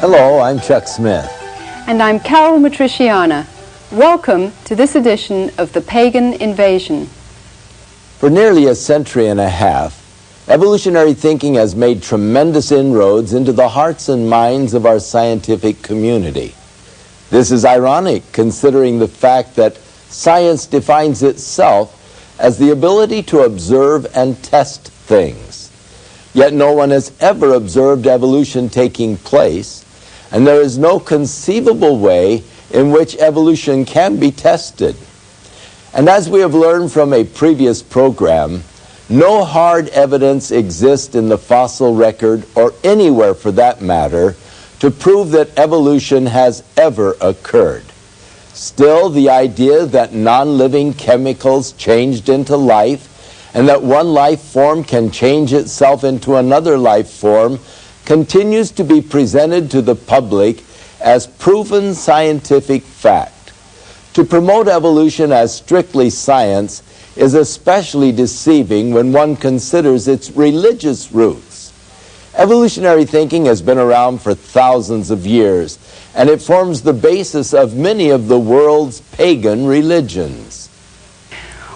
Hello, I'm Chuck Smith. And I'm Caryl Matrisciana. Welcome to this edition of The Pagan Invasion. For nearly a century and a half, evolutionary thinking has made tremendous inroads into the hearts and minds of our scientific community. This is ironic considering the fact that science defines itself as the ability to observe and test things. Yet no one has ever observed evolution taking place, and there is no conceivable way in which evolution can be tested. And as we have learned from a previous program, no hard evidence exists in the fossil record, or anywhere for that matter, to prove that evolution has ever occurred. Still, the idea that non-living chemicals changed into life and that one life form can change itself into another life form continues to be presented to the public as proven scientific fact. To promote evolution as strictly science is especially deceiving when one considers its religious roots. Evolutionary thinking has been around for thousands of years, and it forms the basis of many of the world's pagan religions.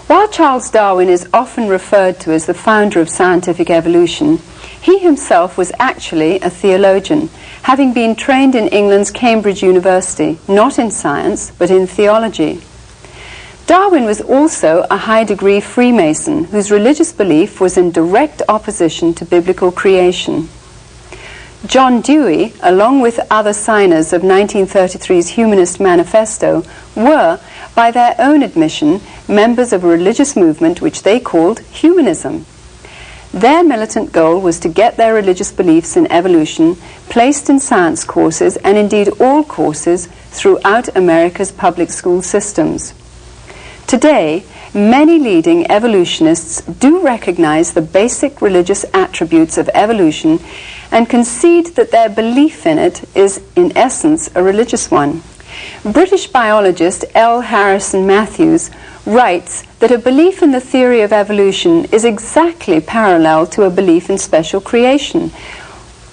While Charles Darwin is often referred to as the founder of scientific evolution, he himself was actually a theologian, having been trained in England's Cambridge University, not in science, but in theology. Darwin was also a high-degree Freemason, whose religious belief was in direct opposition to biblical creation. John Dewey, along with other signers of 1933's Humanist Manifesto, were, by their own admission, members of a religious movement which they called humanism. Their militant goal was to get their religious beliefs in evolution placed in science courses, and indeed all courses, throughout America's public school systems. Today, many leading evolutionists do recognize the basic religious attributes of evolution and concede that their belief in it is, in essence, a religious one. British biologist L. Harrison Matthews writes that a belief in the theory of evolution is exactly parallel to a belief in special creation,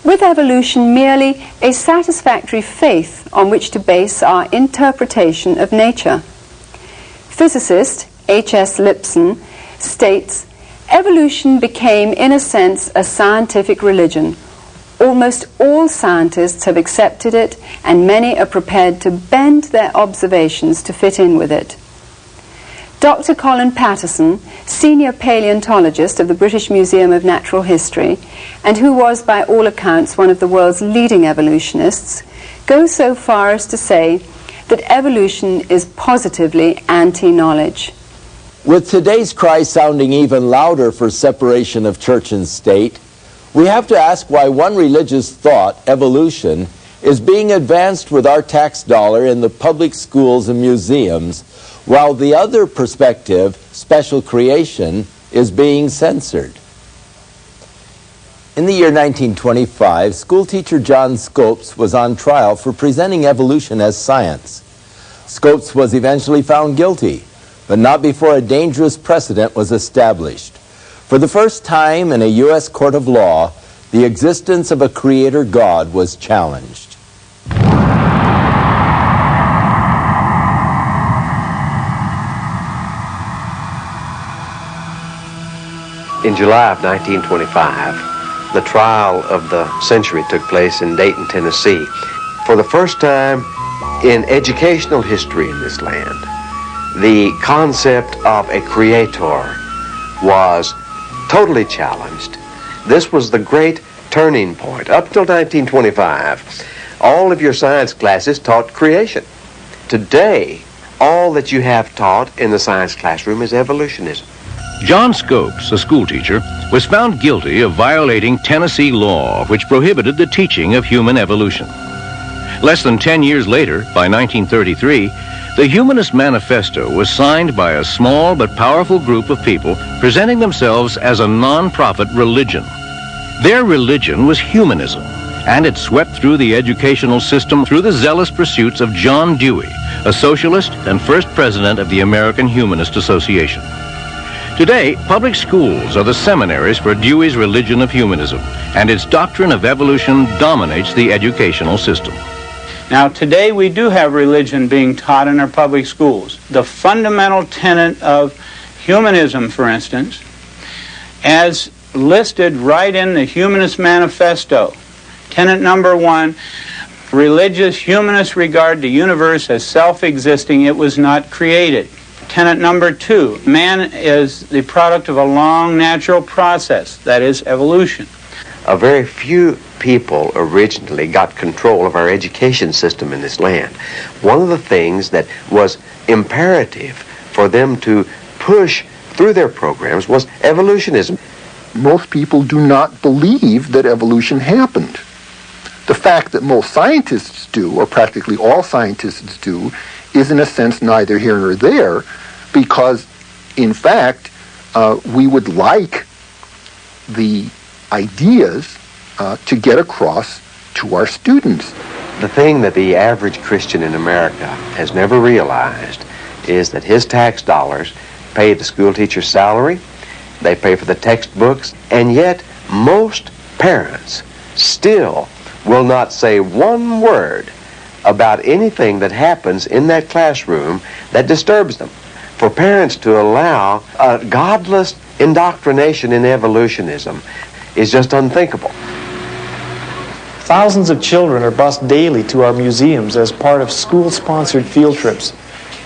with evolution merely a satisfactory faith on which to base our interpretation of nature. Physicist H.S. Lipson states, "Evolution became, in a sense, a scientific religion. Almost all scientists have accepted it, and many are prepared to bend their observations to fit in with it." Dr. Colin Patterson, senior paleontologist of the British Museum of Natural History, and who was by all accounts one of the world's leading evolutionists, goes so far as to say that evolution is positively anti-knowledge. With today's cry sounding even louder for separation of church and state, we have to ask why one religious thought, evolution, is being advanced with our tax dollar in the public schools and museums, while the other perspective, special creation, is being censored. In the year 1925, schoolteacher John Scopes was on trial for presenting evolution as science. Scopes was eventually found guilty, but not before a dangerous precedent was established. For the first time in a U.S. court of law, the existence of a creator God was challenged. In July of 1925, the trial of the century took place in Dayton, Tennessee. For the first time in educational history in this land, the concept of a creator was totally challenged. This was the great turning point. Up till 1925, all of your science classes taught creation. Today, all that you have taught in the science classroom is evolutionism. John Scopes, a schoolteacher, was found guilty of violating Tennessee law, which prohibited the teaching of human evolution. Less than 10 years later, by 1933, the Humanist Manifesto was signed by a small but powerful group of people presenting themselves as a non-profit religion. Their religion was humanism, and it swept through the educational system through the zealous pursuits of John Dewey, a socialist and first president of the American Humanist Association. Today, public schools are the seminaries for Dewey's religion of humanism, and its doctrine of evolution dominates the educational system. Now, today we do have religion being taught in our public schools. The fundamental tenet of humanism, for instance, as listed right in the Humanist Manifesto. Tenet number 1, religious humanists regard the universe as self-existing. It was not created. Tenet number 2, man is the product of a long natural process, that is evolution. A very few people originally got control of our education system in this land. One of the things that was imperative for them to push through their programs was evolutionism. Most people do not believe that evolution happened. The fact that most scientists do, or practically all scientists do, is in a sense neither here nor there, because in fact we would like the ideas to get across to our students. The thing that the average Christian in America has never realized is that his tax dollars pay the school teacher's salary, they pay for the textbooks, and yet most parents still will not say one word about anything that happens in that classroom that disturbs them. For parents to allow a godless indoctrination in evolutionism is just unthinkable. Thousands of children are bused daily to our museums as part of school-sponsored field trips,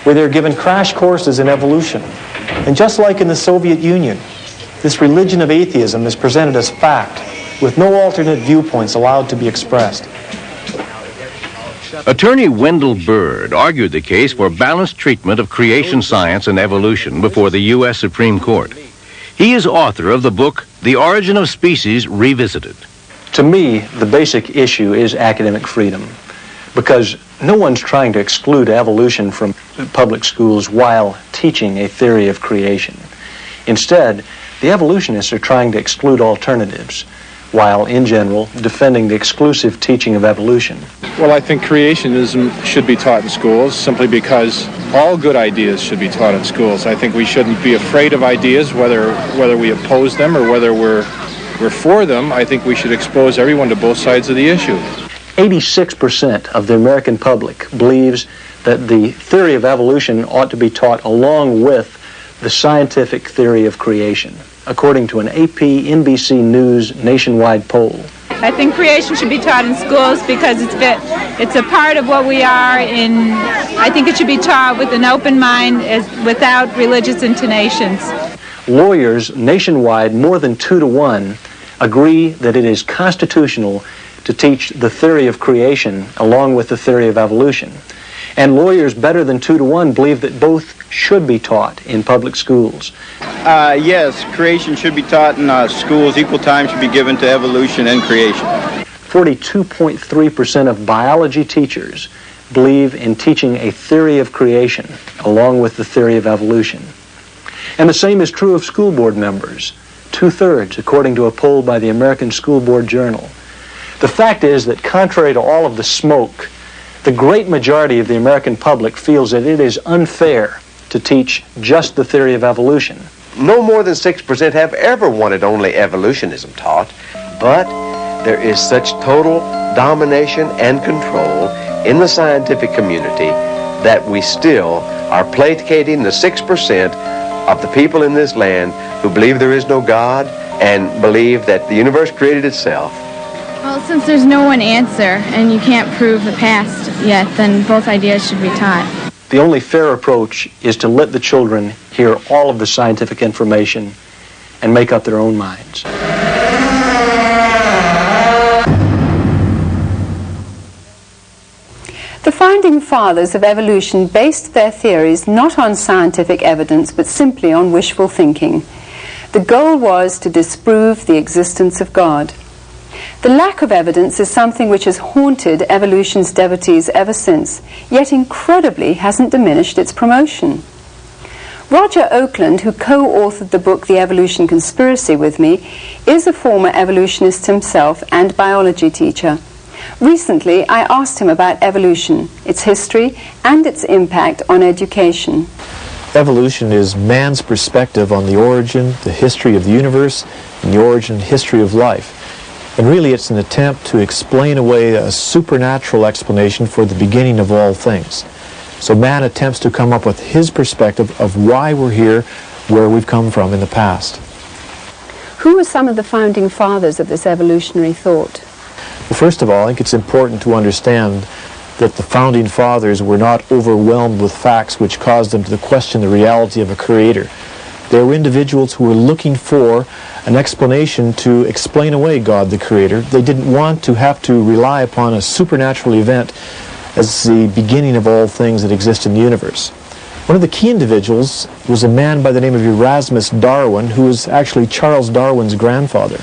where they're given crash courses in evolution. And just like in the Soviet Union, this religion of atheism is presented as fact, with no alternate viewpoints allowed to be expressed. Attorney Wendell Bird argued the case for balanced treatment of creation science and evolution before the U.S. Supreme Court. He is author of the book, The Origin of Species Revisited. To me, the basic issue is academic freedom, because no one's trying to exclude evolution from public schools while teaching a theory of creation. Instead, the evolutionists are trying to exclude alternatives, while, in general, defending the exclusive teaching of evolution. Well, I think creationism should be taught in schools simply because all good ideas should be taught in schools. I think we shouldn't be afraid of ideas, whether we oppose them or whether we're for them. I think we should expose everyone to both sides of the issue. 86% of the American public believes that the theory of evolution ought to be taught along with the scientific theory of creation, according to an AP NBC News nationwide poll. I think creation should be taught in schools because it's a part of what we are. I think it should be taught with an open mind, without religious intonations. Lawyers nationwide, more than 2 to 1, agree that it is constitutional to teach the theory of creation along with the theory of evolution. And lawyers better than 2 to 1 believe that both should be taught in public schools. Yes, creation should be taught in schools. Equal time should be given to evolution and creation. 42.3% of biology teachers believe in teaching a theory of creation along with the theory of evolution. And the same is true of school board members, 2/3, according to a poll by the American School Board Journal. The fact is that contrary to all of the smoke, the great majority of the American public feels that it is unfair to teach just the theory of evolution. No more than 6% have ever wanted only evolutionism taught, but there is such total domination and control in the scientific community that we still are placating the 6% of the people in this land who believe there is no God and believe that the universe created itself. Well, since there's no one answer and you can't prove the past yet, then both ideas should be taught. The only fair approach is to let the children hear all of the scientific information and make up their own minds. The founding fathers of evolution based their theories not on scientific evidence but simply on wishful thinking. The goal was to disprove the existence of God. The lack of evidence is something which has haunted evolution's devotees ever since, yet incredibly hasn't diminished its promotion. Roger Oakland, who co-authored the book The Evolution Conspiracy with me, is a former evolutionist himself and biology teacher. Recently, I asked him about evolution, its history, and its impact on education. evolution is man's perspective on the origin, the history of the universe, and the origin and history of life. And really it's an attempt to explain away a supernatural explanation for the beginning of all things. So man attempts to come up with his perspective of why we're here, where we've come from in the past. Who were some of the founding fathers of this evolutionary thought? Well, first of all, I think it's important to understand that the founding fathers were not overwhelmed with facts which caused them to question the reality of a creator. They were individuals who were looking for an explanation to explain away God the Creator. They didn't want to have to rely upon a supernatural event as the beginning of all things that exist in the universe. One of the key individuals was a man by the name of Erasmus Darwin, who was actually Charles Darwin's grandfather.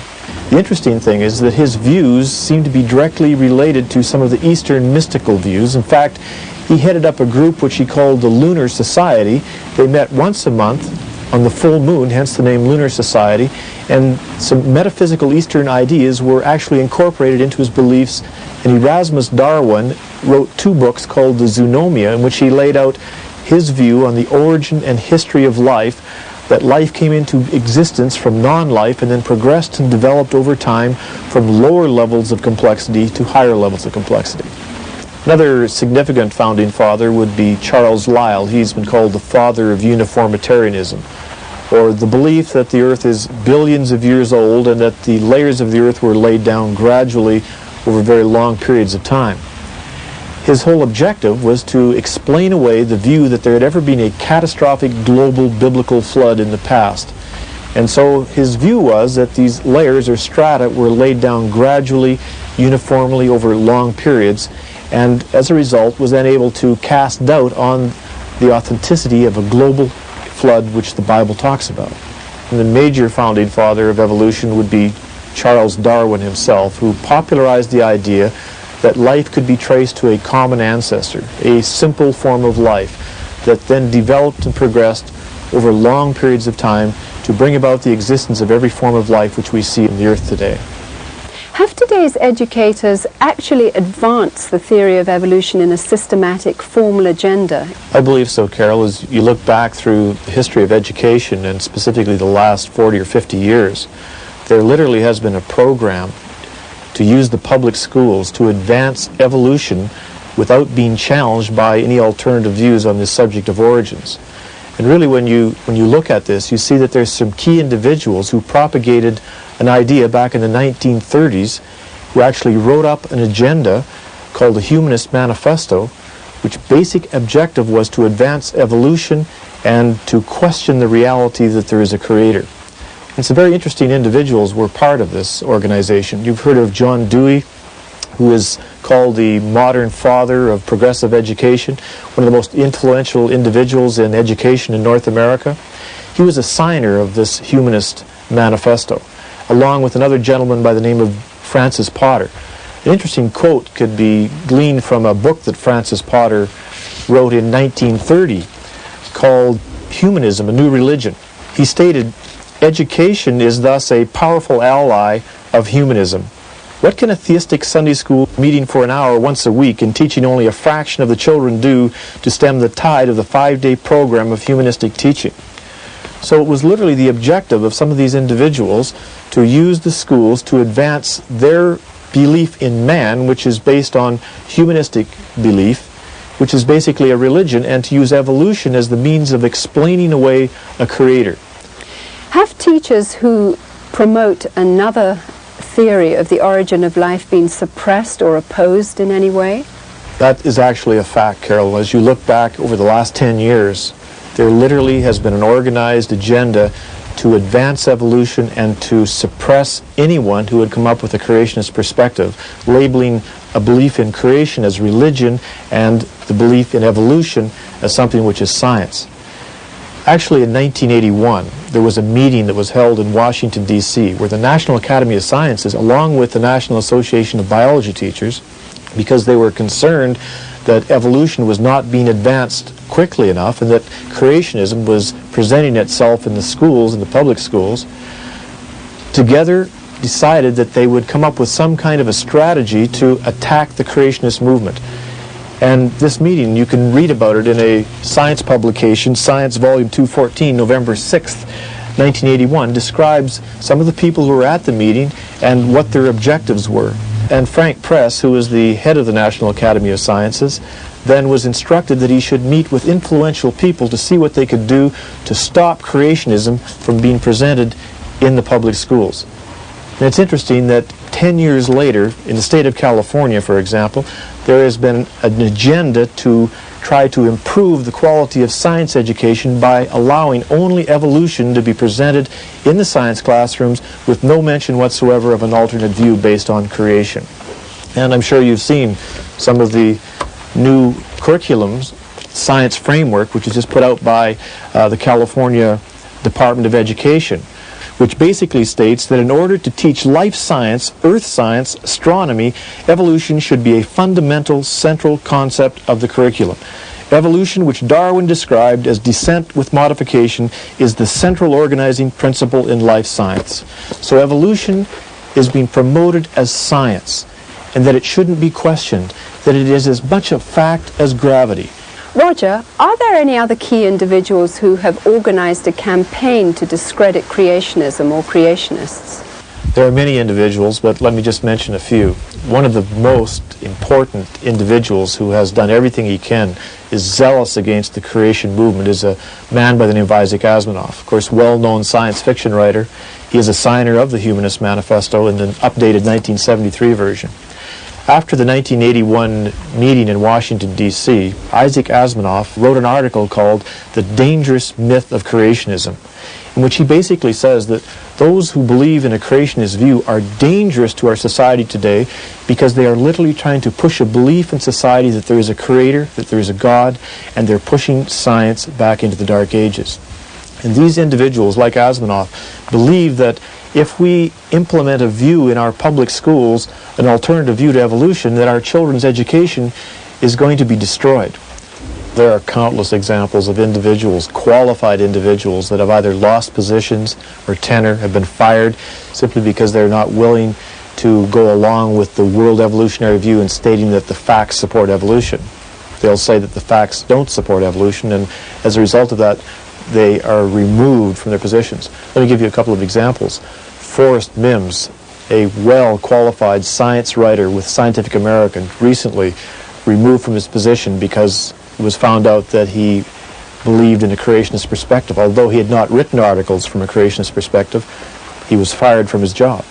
The interesting thing is that his views seem to be directly related to some of the Eastern mystical views. In fact, he headed up a group which he called the Lunar Society. They met once a month on the full moon, hence the name Lunar Society, and some metaphysical Eastern ideas were actually incorporated into his beliefs. And Erasmus Darwin wrote 2 books called the Zoonomia, in which he laid out his view on the origin and history of life, that life came into existence from non-life and then progressed and developed over time from lower levels of complexity to higher levels of complexity. Another significant founding father would be Charles Lyell. He's been called the father of uniformitarianism, or the belief that the earth is billions of years old and that the layers of the earth were laid down gradually over very long periods of time. His whole objective was to explain away the view that there had ever been a catastrophic global biblical flood in the past. And so his view was that these layers or strata were laid down gradually, uniformly over long periods, and as a result was then able to cast doubt on the authenticity of a global flood which the Bible talks about. And the major founding father of evolution would be Charles Darwin himself, who popularized the idea that life could be traced to a common ancestor, a simple form of life that then developed and progressed over long periods of time to bring about the existence of every form of life which we see on the earth today. Have today's educators actually advanced the theory of evolution in a systematic, formal agenda? I believe so, Carol. As you look back through the history of education, and specifically the last 40 or 50 years, there literally has been a program to use the public schools to advance evolution without being challenged by any alternative views on this subject of origins. And really when you look at this, you see that there's some key individuals who propagated an idea back in the 1930s, who actually wrote up an agenda called the Humanist Manifesto, which basic objective was to advance evolution and to question the reality that there is a creator. And some very interesting individuals were part of this organization. You've heard of John Dewey, who is called the modern father of progressive education, one of the most influential individuals in education in North America. He was a signer of this Humanist Manifesto, along with another gentleman by the name of Francis Potter. An interesting quote could be gleaned from a book that Francis Potter wrote in 1930 called Humanism, a New Religion. He stated, "Education is thus a powerful ally of humanism. What can a theistic Sunday school meeting for an hour once a week and teaching only a fraction of the children do to stem the tide of the 5-day program of humanistic teaching?" So it was literally the objective of some of these individuals to use the schools to advance their belief in man, which is based on humanistic belief, which is basically a religion, and to use evolution as the means of explaining away a creator. Have teachers who promote another theory of the origin of life been suppressed or opposed in any way? That is actually a fact, Carol. As you look back over the last 10 years, there literally has been an organized agenda to advance evolution and to suppress anyone who had come up with a creationist perspective, labeling a belief in creation as religion and the belief in evolution as something which is science. Actually, in 1981, there was a meeting that was held in Washington, D.C., where the National Academy of Sciences, along with the National Association of Biology Teachers, because they were concerned that evolution was not being advanced quickly enough and that creationism was presenting itself in the schools, in the public schools, together decided that they would come up with some kind of a strategy to attack the creationist movement. And this meeting, you can read about it in a science publication, Science Volume 214, November 6th, 1981, describes some of the people who were at the meeting and what their objectives were. And Frank Press, who was the head of the National Academy of Sciences, then was instructed that he should meet with influential people to see what they could do to stop creationism from being presented in the public schools. And it's interesting that 10 years later, in the state of California, for example, there has been an agenda to try to improve the quality of science education by allowing only evolution to be presented in the science classrooms with no mention whatsoever of an alternate view based on creation. And I'm sure you've seen some of the new curriculums, science framework, which is just put out by the California Department of Education, which basically states that in order to teach life science, earth science, astronomy, evolution should be a fundamental central concept of the curriculum. Evolution, which Darwin described as descent with modification, is the central organizing principle in life science. So evolution is being promoted as science, and that it shouldn't be questioned, that it is as much a fact as gravity. Roger, are there any other key individuals who have organized a campaign to discredit creationism or creationists? There are many individuals, but let me just mention a few. One of the most important individuals who has done everything he can, is zealous against the creation movement, is a man by the name of Isaac Asimov. Of course, well-known science fiction writer. He is a signer of the Humanist Manifesto in an updated 1973 version. After the 1981 meeting in Washington, D.C., Isaac Asimov wrote an article called The Dangerous Myth of Creationism, in which he basically says that those who believe in a creationist view are dangerous to our society today because they are literally trying to push a belief in society that there is a creator, that there is a God, and they're pushing science back into the Dark Ages. And these individuals, like Asimov, believe that if we implement a view in our public schools, an alternative view to evolution, that our children's education is going to be destroyed. There are countless examples of individuals, qualified individuals, that have either lost positions or tenure, have been fired simply because they're not willing to go along with the world evolutionary view and stating that the facts support evolution. They'll say that the facts don't support evolution, and as a result of that, they are removed from their positions. Let me give you a couple of examples. Forrest Mims, a well-qualified science writer with Scientific American, recently removed from his position because it was found out that he believed in a creationist perspective. Although he had not written articles from a creationist perspective, he was fired from his job.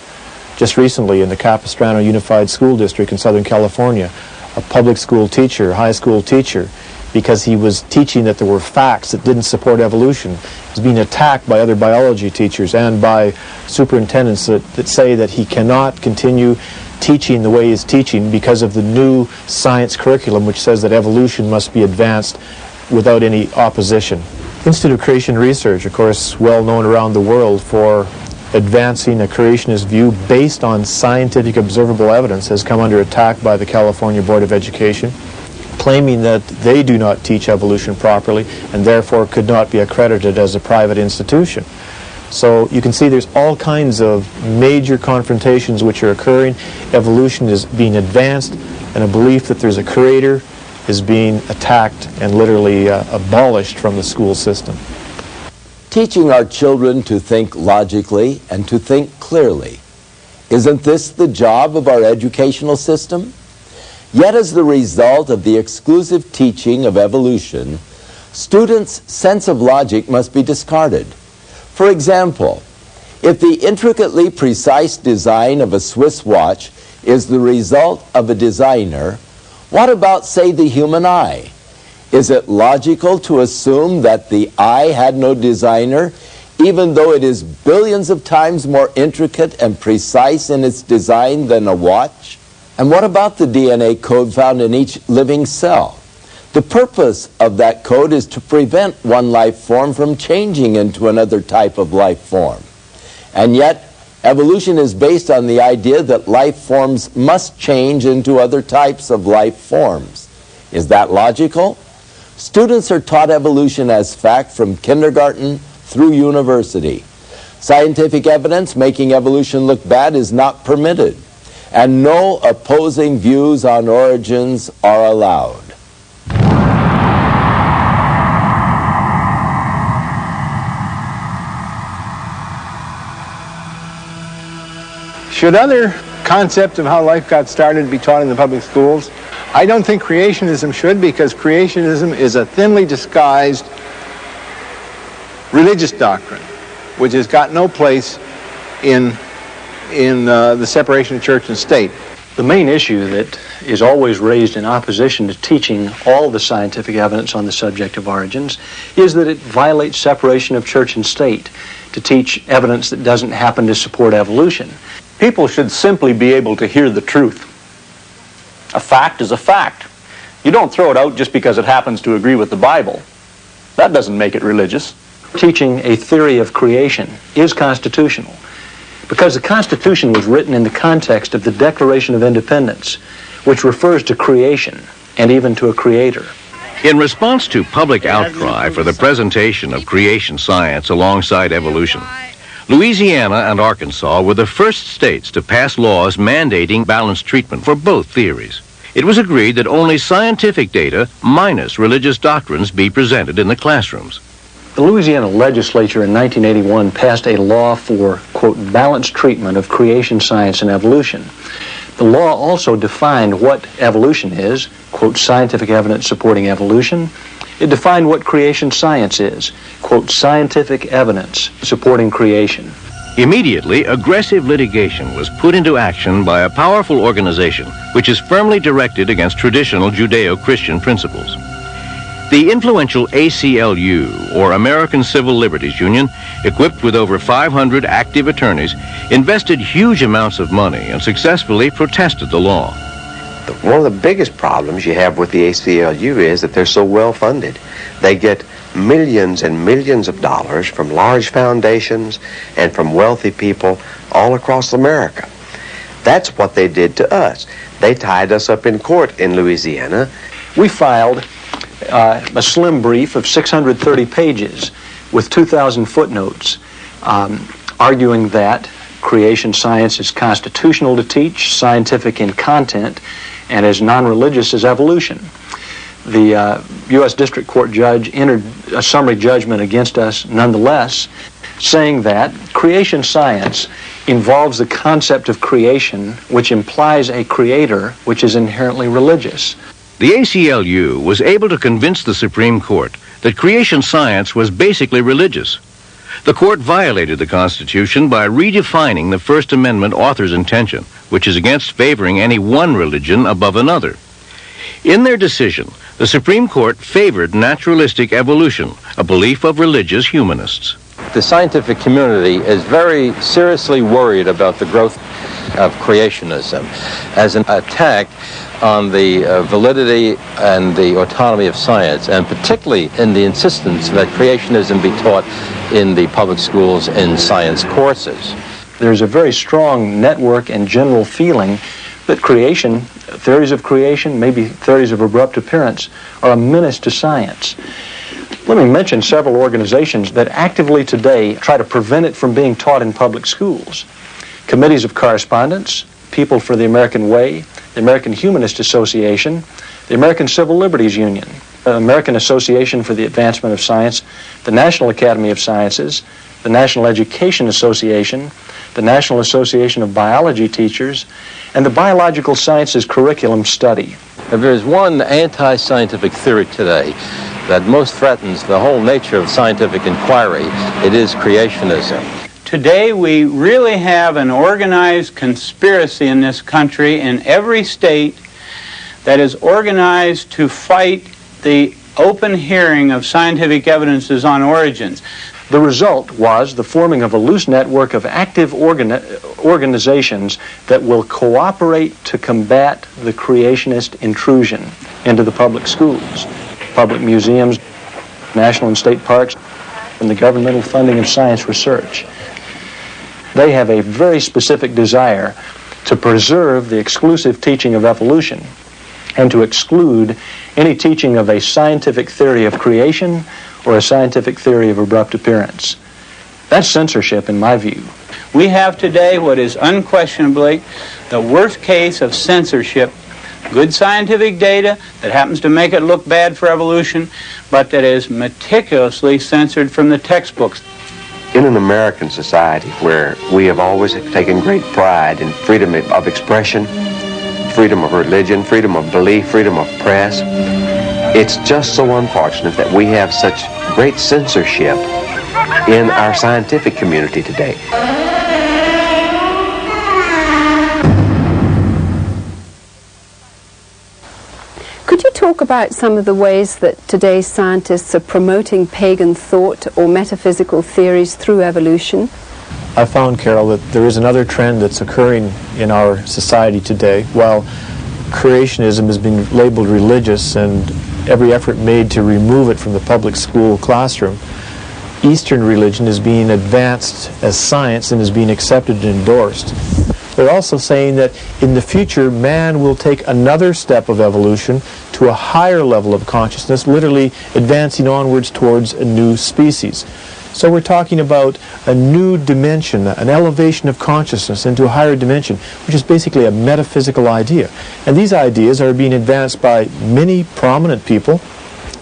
Just recently, in the Capistrano Unified School District in Southern California, a public school teacher, high school teacher, because he was teaching that there were facts that didn't support evolution, was being attacked by other biology teachers and by superintendents that say that he cannot continue teaching the way he's teaching because of the new science curriculum, which says that evolution must be advanced without any opposition. Institute of Creation Research, of course, well known around the world for advancing a creationist view based on scientific observable evidence, has come under attack by the California Board of Education, claiming that they do not teach evolution properly and therefore could not be accredited as a private institution. So you can see there's all kinds of major confrontations which are occurring. Evolution is being advanced, and a belief that there's a creator is being attacked and literally abolished from the school system. Teaching our children to think logically and to think clearly. Isn't this the job of our educational system? Yet as the result of the exclusive teaching of evolution, students' sense of logic must be discarded. For example, if the intricately precise design of a Swiss watch is the result of a designer, what about, say, the human eye? Is it logical to assume that the eye had no designer, even though it is billions of times more intricate and precise in its design than a watch? And what about the DNA code found in each living cell? The purpose of that code is to prevent one life form from changing into another type of life form. And yet, evolution is based on the idea that life forms must change into other types of life forms. Is that logical? Students are taught evolution as fact from kindergarten through university. Scientific evidence making evolution look bad is not permitted, and no opposing views on origins are allowed. Should other concepts of how life got started be taught in the public schools? I don't think creationism should, because creationism is a thinly disguised religious doctrine, which has got no place in the separation of church and state. The main issue that is always raised in opposition to teaching all the scientific evidence on the subject of origins is that it violates separation of church and state to teach evidence that doesn't happen to support evolution. People should simply be able to hear the truth. A fact is a fact. You don't throw it out just because it happens to agree with the Bible. That doesn't make it religious. Teaching a theory of creation is constitutional, because the Constitution was written in the context of the Declaration of Independence, which refers to creation and even to a creator. In response to public outcry for the presentation of creation science alongside evolution, Louisiana and Arkansas were the first states to pass laws mandating balanced treatment for both theories. It was agreed that only scientific data minus religious doctrines be presented in the classrooms. The Louisiana legislature in 1981 passed a law for, quote, balanced treatment of creation science and evolution. The law also defined what evolution is, quote, scientific evidence supporting evolution. It defined what creation science is, quote, scientific evidence supporting creation. Immediately, aggressive litigation was put into action by a powerful organization which is firmly directed against traditional Judeo-Christian principles. The influential ACLU, or American Civil Liberties Union, equipped with over 500 active attorneys, invested huge amounts of money and successfully protested the law. One of the biggest problems you have with the ACLU is that they're so well funded. They get millions and millions of dollars from large foundations and from wealthy people all across America. That's what they did to us. They tied us up in court in Louisiana. We filed a slim brief of 630 pages with 2,000 footnotes arguing that creation science is constitutional to teach, scientific in content, and as non-religious as evolution. The U.S. District Court judge entered a summary judgment against us nonetheless, saying that creation science involves the concept of creation, which implies a creator, which is inherently religious. The ACLU was able to convince the Supreme Court that creation science was basically religious. The court violated the Constitution by redefining the First Amendment author's intention, which is against favoring any one religion above another. In their decision, the Supreme Court favored naturalistic evolution, a belief of religious humanists. The scientific community is very seriously worried about the growth of creationism as an attack on the validity and the autonomy of science, and particularly in the insistence that creationism be taught in the public schools in science courses. There's a very strong network and general feeling that creation, theories of creation, maybe theories of abrupt appearance, are a menace to science. Let me mention several organizations that actively today try to prevent it from being taught in public schools. Committees of Correspondence, People for the American Way, the American Humanist Association, the American Civil Liberties Union, the American Association for the Advancement of Science, the National Academy of Sciences, the National Education Association, the National Association of Biology Teachers, and the Biological Sciences Curriculum Study. If there is one anti-scientific theory today that most threatens the whole nature of scientific inquiry, it is creationism. Today we really have an organized conspiracy in this country, in every state, that is organized to fight the open hearing of scientific evidences on origins. The result was the forming of a loose network of active organizations that will cooperate to combat the creationist intrusion into the public schools, public museums, national and state parks, and the governmental funding of science research. They have a very specific desire to preserve the exclusive teaching of evolution and to exclude any teaching of a scientific theory of creation or a scientific theory of abrupt appearance. That's censorship in my view. We have today what is unquestionably the worst case of censorship. Good scientific data that happens to make it look bad for evolution, but that is meticulously censored from the textbooks. in an American society where we have always taken great pride in freedom of expression, freedom of religion, freedom of belief, freedom of press, it's just so unfortunate that we have such great censorship in our scientific community today. Could you talk about some of the ways that today's scientists are promoting pagan thought or metaphysical theories through evolution? I found, Carol, that there is another trend that's occurring in our society today. While creationism has been labeled religious and every effort made to remove it from the public school classroom, Eastern religion is being advanced as science and is being accepted and endorsed. They're also saying that in the future, man will take another step of evolution to a higher level of consciousness, literally advancing onwards towards a new species. So we're talking about a new dimension, an elevation of consciousness into a higher dimension, which is basically a metaphysical idea. And these ideas are being advanced by many prominent people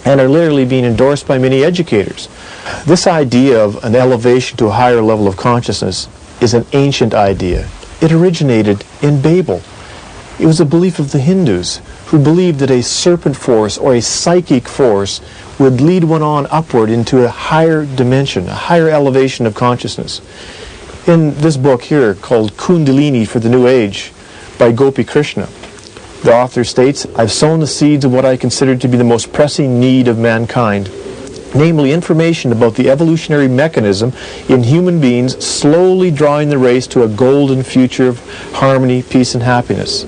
and are literally being endorsed by many educators. This idea of an elevation to a higher level of consciousness is an ancient idea. It originated in Babel. It was a belief of the Hindus, who believed that a serpent force or a psychic force would lead one on upward into a higher dimension, a higher elevation of consciousness. In this book here, called Kundalini for the New Age, by Gopi Krishna, the author states, "I've sown the seeds of what I consider to be the most pressing need of mankind, namely information about the evolutionary mechanism in human beings slowly drawing the race to a golden future of harmony, peace, and happiness."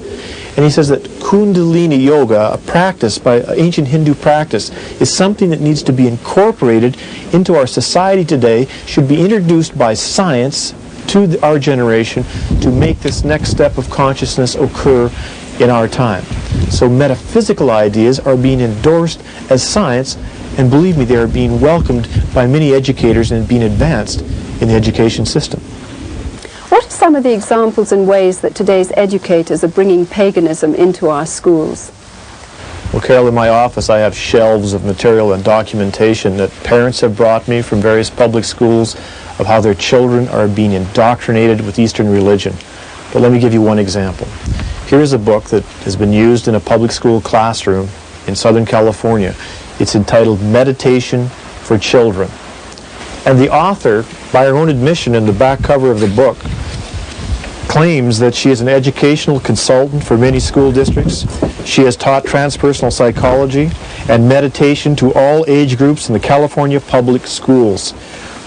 And he says that Kundalini Yoga, a practice, by ancient Hindu practice, is something that needs to be incorporated into our society today, should be introduced by science to our generation to make this next step of consciousness occur in our time. So metaphysical ideas are being endorsed as science, and believe me, they are being welcomed by many educators and being advanced in the education system. What are some of the examples and ways that today's educators are bringing paganism into our schools? Well, Carol, in my office I have shelves of material and documentation that parents have brought me from various public schools of how their children are being indoctrinated with Eastern religion. But let me give you one example. Here's a book that has been used in a public school classroom in Southern California. It's entitled Meditation for Children. And the author, by her own admission in the back cover of the book, claims that she is an educational consultant for many school districts. She has taught transpersonal psychology and meditation to all age groups in the California public schools.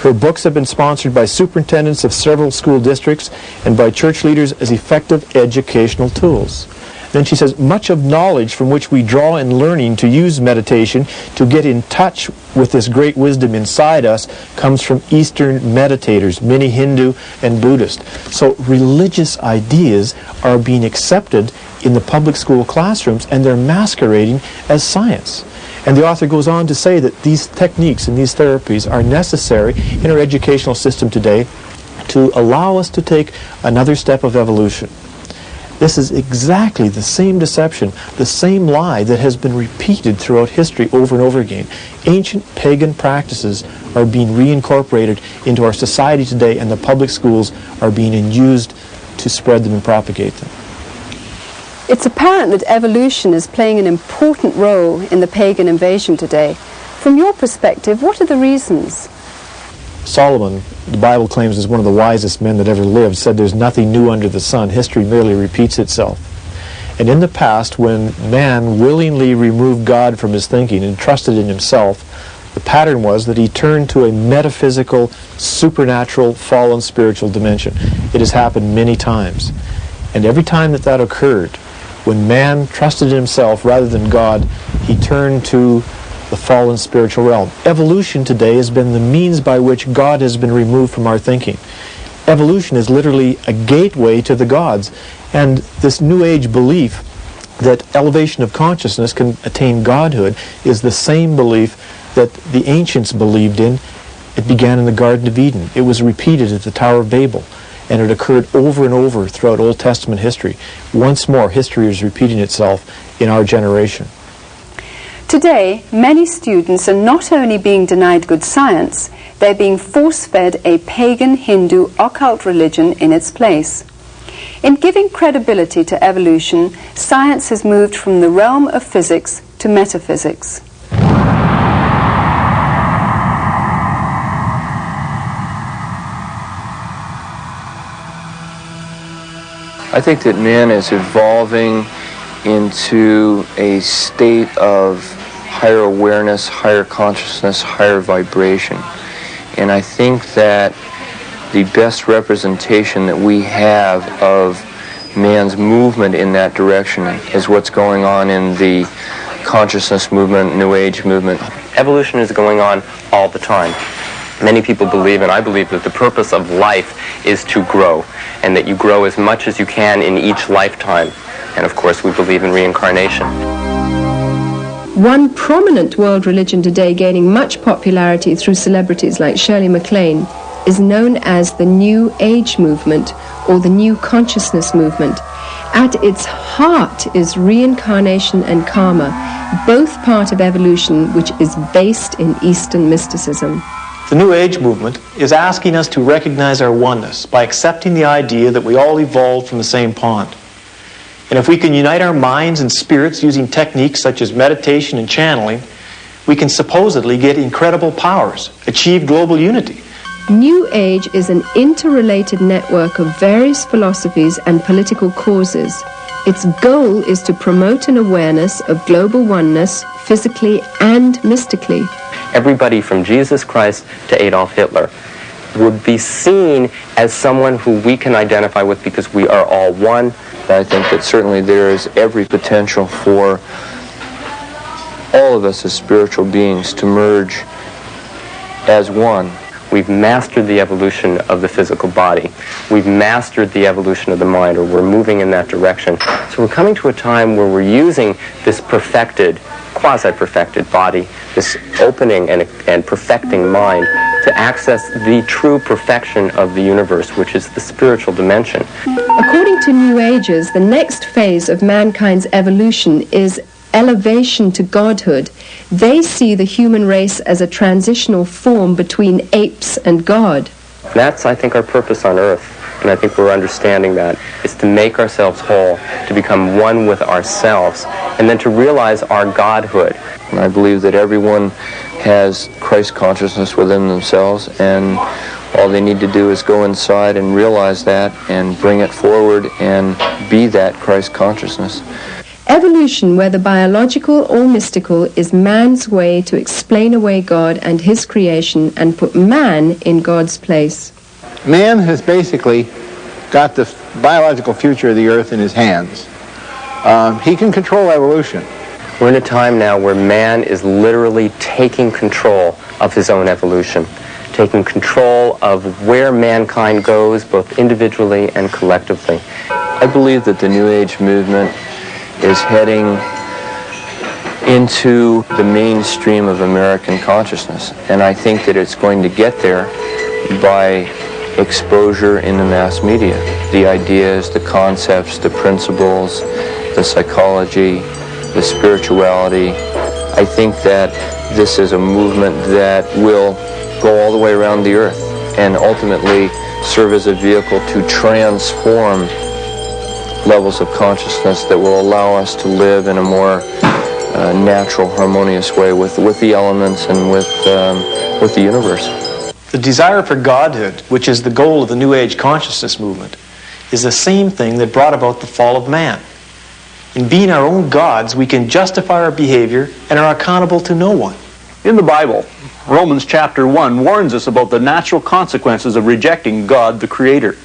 Her books have been sponsored by superintendents of several school districts and by church leaders as effective educational tools. Then she says, much of knowledge from which we draw in learning to use meditation to get in touch with this great wisdom inside us comes from Eastern meditators, many Hindu and Buddhist. So religious ideas are being accepted in the public school classrooms, and they're masquerading as science. And the author goes on to say that these techniques and these therapies are necessary in our educational system today to allow us to take another step of evolution. This is exactly the same deception, the same lie that has been repeated throughout history over and over again. Ancient pagan practices are being reincorporated into our society today, and the public schools are being used to spread them and propagate them. It's apparent that evolution is playing an important role in the pagan invasion today. From your perspective, what are the reasons? Solomon, the Bible claims, is one of the wisest men that ever lived, said there's nothing new under the sun. History merely repeats itself. And in the past, when man willingly removed God from his thinking and trusted in himself, the pattern was that he turned to a metaphysical, supernatural, fallen spiritual dimension. It has happened many times. And every time that that occurred, when man trusted in himself rather than God, he turned to the fallen spiritual realm. Evolution today has been the means by which God has been removed from our thinking. Evolution is literally a gateway to the gods. And this New Age belief that elevation of consciousness can attain godhood is the same belief that the ancients believed in. It began in the Garden of Eden. It was repeated at the Tower of Babel. And it occurred over and over throughout Old Testament history. Once more, history is repeating itself in our generation. Today, many students are not only being denied good science, they're being force-fed a pagan Hindu occult religion in its place. In giving credibility to evolution, science has moved from the realm of physics to metaphysics. I think that man is evolving into a state of higher awareness, higher consciousness, higher vibration. And I think that the best representation that we have of man's movement in that direction is what's going on in the consciousness movement, New Age movement. Evolution is going on all the time. Many people believe, and I believe, that the purpose of life is to grow, and that you grow as much as you can in each lifetime. And of course, we believe in reincarnation. One prominent world religion today gaining much popularity through celebrities like Shirley MacLaine is known as the New Age movement or the New Consciousness movement. At its heart is reincarnation and karma, both part of evolution, which is based in Eastern mysticism. The New Age movement is asking us to recognize our oneness by accepting the idea that we all evolved from the same pond. And if we can unite our minds and spirits using techniques such as meditation and channeling, we can supposedly get incredible powers, achieve global unity. New Age is an interrelated network of various philosophies and political causes. Its goal is to promote an awareness of global oneness, physically and mystically. Everybody from Jesus Christ to Adolf Hitler would be seen as someone who we can identify with because we are all one. I think that certainly there is every potential for all of us as spiritual beings to merge as one. We've mastered the evolution of the physical body. We've mastered the evolution of the mind, or we're moving in that direction. So we're coming to a time where we're using this perfected, quasi-perfected body, this opening and perfecting mind, to access the true perfection of the universe, which is the spiritual dimension. According to New Agers, the next phase of mankind's evolution is elevation to godhood. They see the human race as a transitional form between apes and God. That's, I think, our purpose on earth, and I think we're understanding that, is to make ourselves whole, to become one with ourselves, and then to realize our godhood. And I believe that everyone has Christ consciousness within themselves, and all they need to do is go inside and realize that and bring it forward and be that Christ consciousness. Evolution, whether biological or mystical, is man's way to explain away God and his creation and put man in God's place. Man has basically got the biological future of the earth in his hands. He can control evolution. We're in a time now where man is literally taking control of his own evolution, taking control of where mankind goes, both individually and collectively. I believe that the New Age movement is heading into the mainstream of American consciousness, and I think that it's going to get there by exposure in the mass media. The ideas, the concepts, the principles, the psychology, the spirituality. I think that this is a movement that will go all the way around the earth and ultimately serve as a vehicle to transform levels of consciousness that will allow us to live in a more natural, harmonious way with the elements and with the universe. The desire for godhood, which is the goal of the New Age consciousness movement, is the same thing that brought about the fall of man. In being our own gods, we can justify our behavior and are accountable to no one. In the Bible, Romans chapter 1 warns us about the natural consequences of rejecting God, the Creator.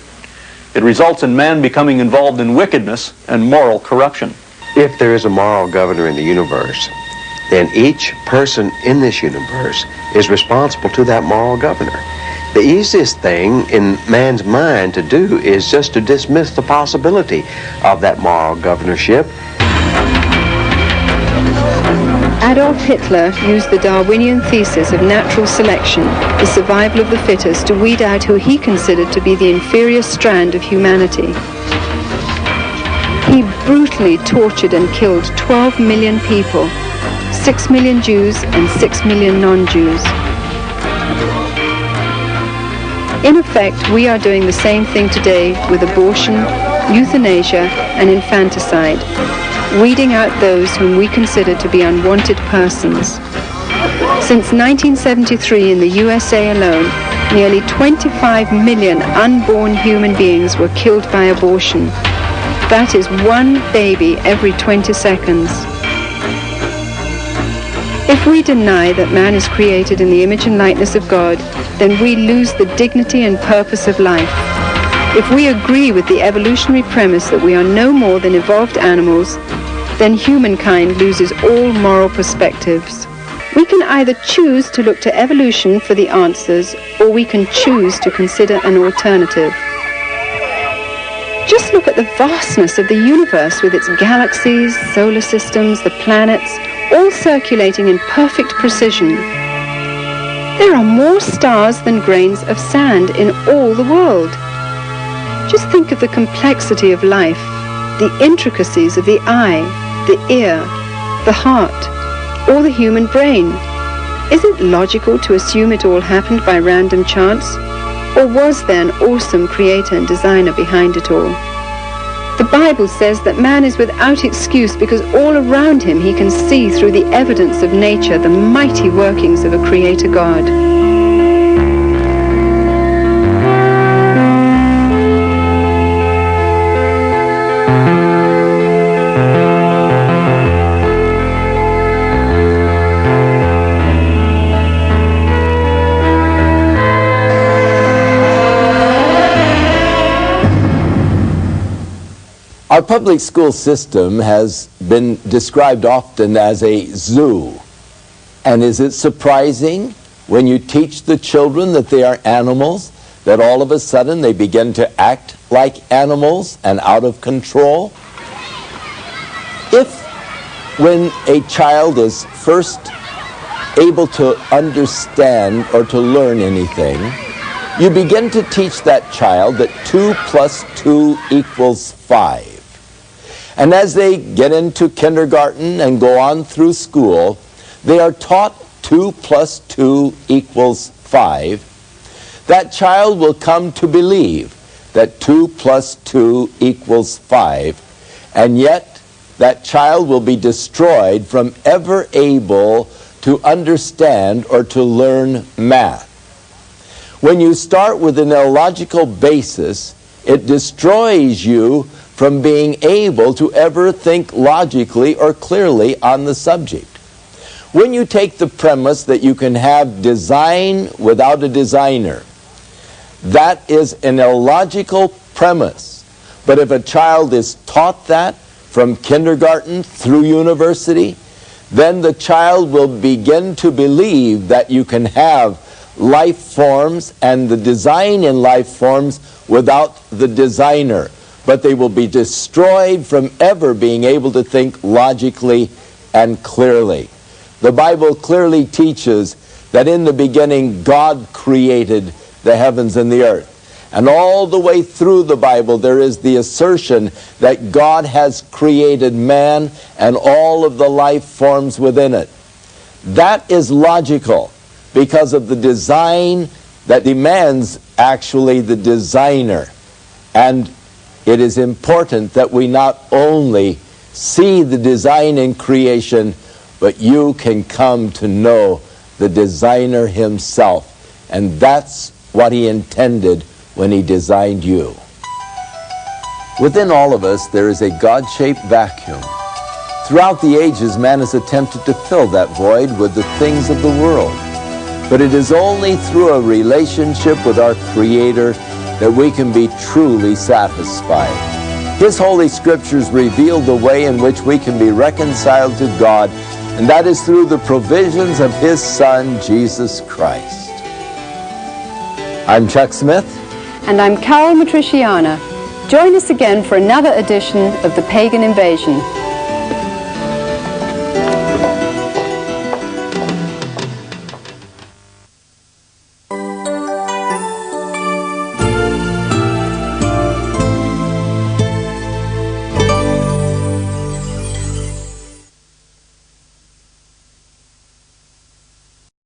It results in man becoming involved in wickedness and moral corruption. If there is a moral governor in the universe, then each person in this universe is responsible to that moral governor. The easiest thing in man's mind to do is just to dismiss the possibility of that moral governorship. Adolf Hitler used the Darwinian thesis of natural selection, the survival of the fittest, to weed out who he considered to be the inferior strand of humanity. He brutally tortured and killed 12 million people. 6 million Jews and 6 million non-Jews. In effect, we are doing the same thing today with abortion, euthanasia, and infanticide, weeding out those whom we consider to be unwanted persons. Since 1973 in the USA alone, nearly 25 million unborn human beings were killed by abortion. That is one baby every 20 seconds. If we deny that man is created in the image and likeness of God, then we lose the dignity and purpose of life. If we agree with the evolutionary premise that we are no more than evolved animals, then humankind loses all moral perspectives. We can either choose to look to evolution for the answers, or we can choose to consider an alternative. Just look at the vastness of the universe with its galaxies, solar systems, the planets, all circulating in perfect precision. There are more stars than grains of sand in all the world. Just think of the complexity of life, the intricacies of the eye, the ear, the heart, or the human brain. Is it logical to assume it all happened by random chance? Or was there an awesome creator and designer behind it all? The Bible says that man is without excuse because all around him he can see through the evidence of nature the mighty workings of a creator God. Our public school system has been described often as a zoo. And is it surprising when you teach the children that they are animals, that all of a sudden they begin to act like animals and out of control? If, when a child is first able to understand or to learn anything, you begin to teach that child that 2 plus 2 equals 5. And as they get into kindergarten and go on through school, they are taught 2 plus 2 equals 5. That child will come to believe that 2 plus 2 equals 5, and yet that child will be destroyed from ever able to understand or to learn math. When you start with an illogical basis, it destroys you from being able to ever think logically or clearly on the subject. When you take the premise that you can have design without a designer, that is an illogical premise. But if a child is taught that from kindergarten through university, then the child will begin to believe that you can have life forms and the design in life forms without the designer. But they will be destroyed from ever being able to think logically and clearly. The Bible clearly teaches that in the beginning God created the heavens and the earth. And all the way through the Bible there is the assertion that God has created man and all of the life forms within it. That is logical because of the design that demands actually the designer. And it is important that we not only see the design in creation, but you can come to know the designer himself. And that's what he intended when he designed you. Within all of us, there is a God-shaped vacuum. Throughout the ages, man has attempted to fill that void with the things of the world. But it is only through a relationship with our Creator that we can be truly satisfied. His Holy Scriptures reveal the way in which we can be reconciled to God, and that is through the provisions of His Son, Jesus Christ. I'm Chuck Smith. And I'm Caryl Matrisciana. Join us again for another edition of The Pagan Invasion.